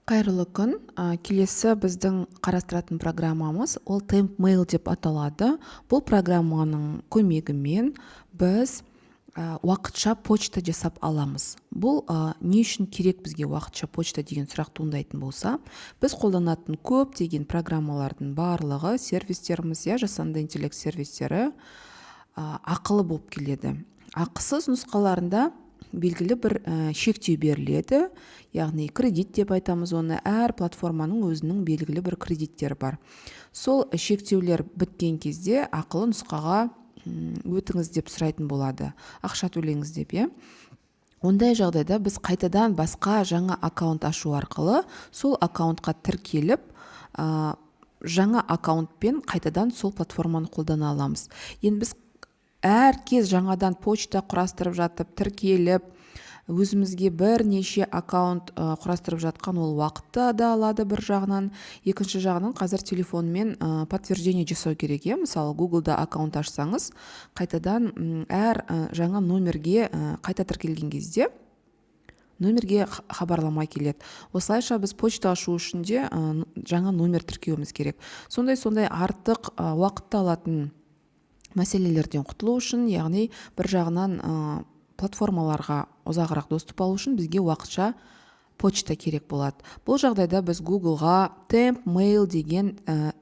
Қайырлы күн. Келесі біздің қарастыратын программамыз ол TempMail деп аталады. Бұл программаның көмегімен біз уақытша почта жасап аламыз. Бұл не үшін керек бізге уақытша почта деген сұрақ туындайтын болса, біз қолданатын көптеген программалардың барлығы сервистеріміз, жасанды интеллект сервистері ақылы болып келеді. Ақысыз нұсқаларында белгілі бір шектеу беріледі, яғни кредит деп айтамыз оны. Әр платформаның өзінің белгілі бір кредиттері бар. Сол шектеулер біткен кезде ақылы нұсқаға өтіңіз деп сұрайтын болады, ақша төлеңіз деп. Ондай жағдайда біз қайтадан басқа жаңа аккаунт ашу арқылы сол аккаунтқа тіркеліп, жаңа аккаунтпен қайтадан сол платформаны қолдана аламыз. Енді біз әр кез жаңадан почта құрастырып жатып, тіркеліп, өзімізге бірнеше аккаунт құрастырып жатқан ол уақытты да алады бір жағынан. Екінші жағынан қазір телефонмен подтверждение жасау керек. Мысалы, Google-да аккаунт ашсаңыз, қайтадан әр жаңа номерге қайта тіркелген кезде номерге хабарлама келеді. Осылайша біз почта ашу үшін де жаңа номер тіркеуіміз керек. Сондай артық уақытты алатын мәселелерден құтылу үшін, яғни бір жағынан платформаларға ұзағырақ доступ алу үшін бізге уақытша почта керек болады. Бұл жағдайда біз Google-ға TempMail деген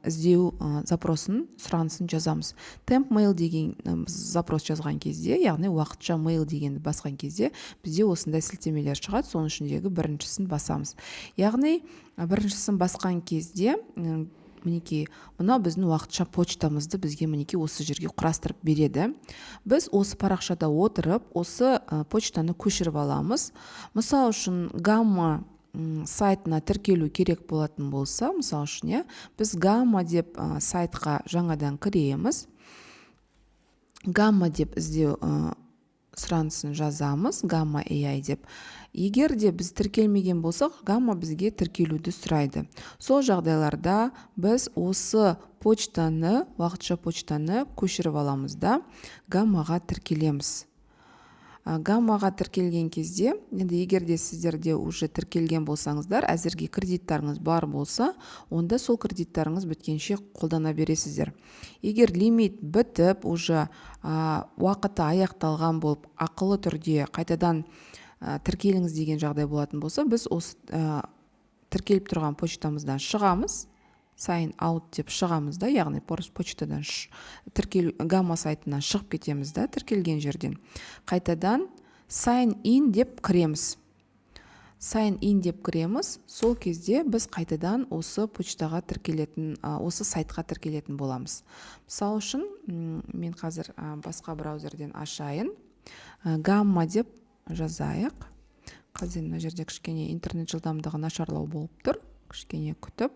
іздеу запросын, сұранысын жазамыз. TempMail деген запрос жазған кезде, яғни уақытша mail дегенді басқан кезде, бізде осындай сілтемелер шығады. Соның ішіндегі біріншісін басамыз. Яғни біріншісін басқан кезде мінекей, мынау біздің уақытша почтамызды бізге мінекей осы жерге құрастырып береді. Біз осы парақшада отырып, осы почтаны көшіріп аламыз. Мысал үшін Gamma сайтына тіркелу керек болатын болса, мысал үшін, біз Gamma деп сайтқа жаңадан кіреміз. Gamma деп іздеу сұранысын жазамыз, Gamma AI деп. Егер де біз тіркелмеген болсақ, Gamma бізге тіркелуді сұрайды. Сол жағдайларда біз осы почтаны, уақытша почтаны көшіріп аламыз да Gamma-ға тіркелеміз. Gamma-ға тіркелген кезде, енді егер де сіздерде уже тіркелген болсаңыздар, әзірге кредиттарыңыз бар болса, онда сол кредиттарыңыз біткенше қолдана бересіздер. Егер лимит бітіп, уже уақыты аяқталған болып, ақылы түрде қайтадан тіркеліңіз деген жағдай болатын болса, біз осы тіркеліп тұрған почтамыздан шығамыз, sign out деп шығамыз да, яғни почтадан Gamma сайтынан шығып кетеміз да, тіркелген жерден. Қайтадан sign in деп кіреміз. Sign in деп кіреміз. Сол кезде біз қайтадан осы почтаға тіркелетін, осы сайтқа тіркелетін боламыз. Мысалы үшін, мен қазір басқа браузерден ашайын. Gamma деп жазайық. Қазір мына жерде кішкене интернет жылдамдығы нашарлау болып тұр. Кішкене күтіп.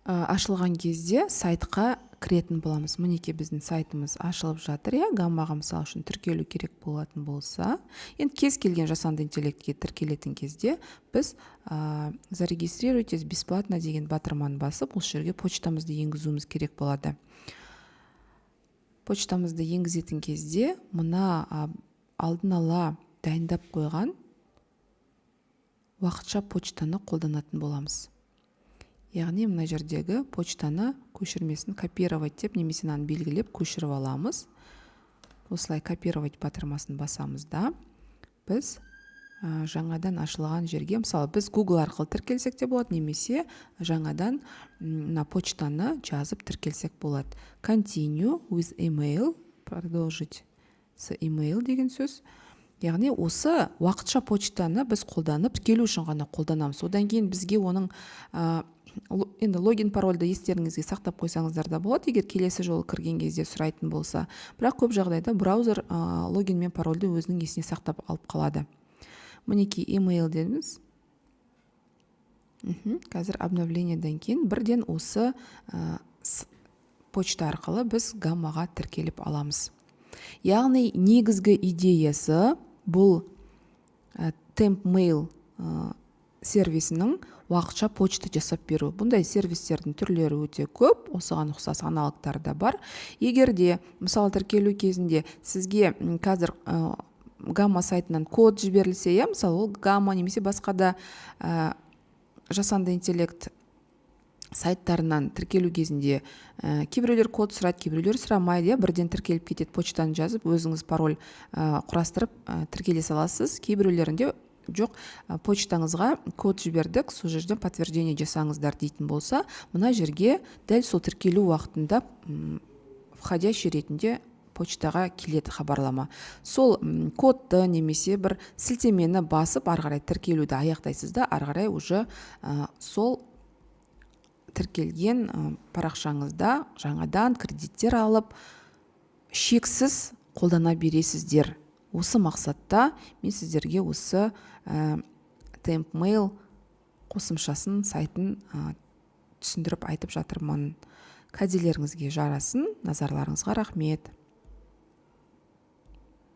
Ашылған кезде сайтқа кіретін боламыз. Мінекей біздің сайтымыз ашылып жатыр. Gamma-ға мысал үшін тіркелу керек болатын болса, енді кез келген жасанды интеллектке тіркелетін кезде біз зарегистрируйтесь бесплатно деген батырманы басып, осы жерге почтамызды енгізуіміз керек болады. Почтамызды енгізетін кезде мына алдын ала дайындап қойған уақытша почтаны қолданатын боламыз. Яғни мына жердегі почтаны көшірмесін копировать деп, немесе мынаны белгілеп көшіріп аламыз. Осылай копировать батырмасын басамыз да, біз жаңадан ашылған жерге, мысалы біз Google арқылы тіркелсек те болады, немесе жаңадан мына почтаны жазып тіркелсек болады. Continue with email, продолжить с email деген сөз. Яғни осы уақытша почтаны біз қолданып, тіркелу үшін ғана қолданамыз. Одан кейін бізге оның енді логин парольді естеріңізге сақтап қойсаңыздар да болады, егер келесі жолы кірген кезде сұрайтын болса. Бірақ көп жағдайда браузер логин мен парольді өзінің есіне сақтап алып қалады. Мінекей email дедіңіз. Қазір обновлениеден кейін бірден осы почта арқылы біз Gamma-ға тіркеліп аламыз. Яғни негізгі идеясы бұл TempMail сервисінің уақытша почта жасап беру. Бұндай сервистердің түрлері өте көп, осыған ұқсас аналогтары да бар. Егер де, мысалы, тіркелу кезінде сізге қазір гамма сайтынан код жіберілсе, иә, мысалы ол гамма немесе басқа да жасанды интеллект сайттарынан тіркелу кезінде кейбіреулер код сұрайды, кейбіреулер сұрамайды, иә, бірден тіркеліп кетеді, почтаны жазып өзіңіз пароль құрастырып тіркеле саласыз. Кейбіреулерінде жоқ, почтаңызға код жібердік, сол жерден подтверждение жасаңыздар дейтін болса, мына жерге дәл сол тіркелу уақытында входящий ретінде почтаға келеді хабарлама. Сол кодты немесе бір сілтемені басып, ары қарай тіркелуді аяқтайсыз да, ары қарай уже сол тіркелген парақшаңызда жаңадан кредиттер алып, шексіз қолдана бересіздер. Осы мақсатта мен сіздерге осы TempMail қосымшасын, сайтын түсіндіріп айтып жатырмын. Кәделеріңізге жарасын, назарларыңызға рахмет.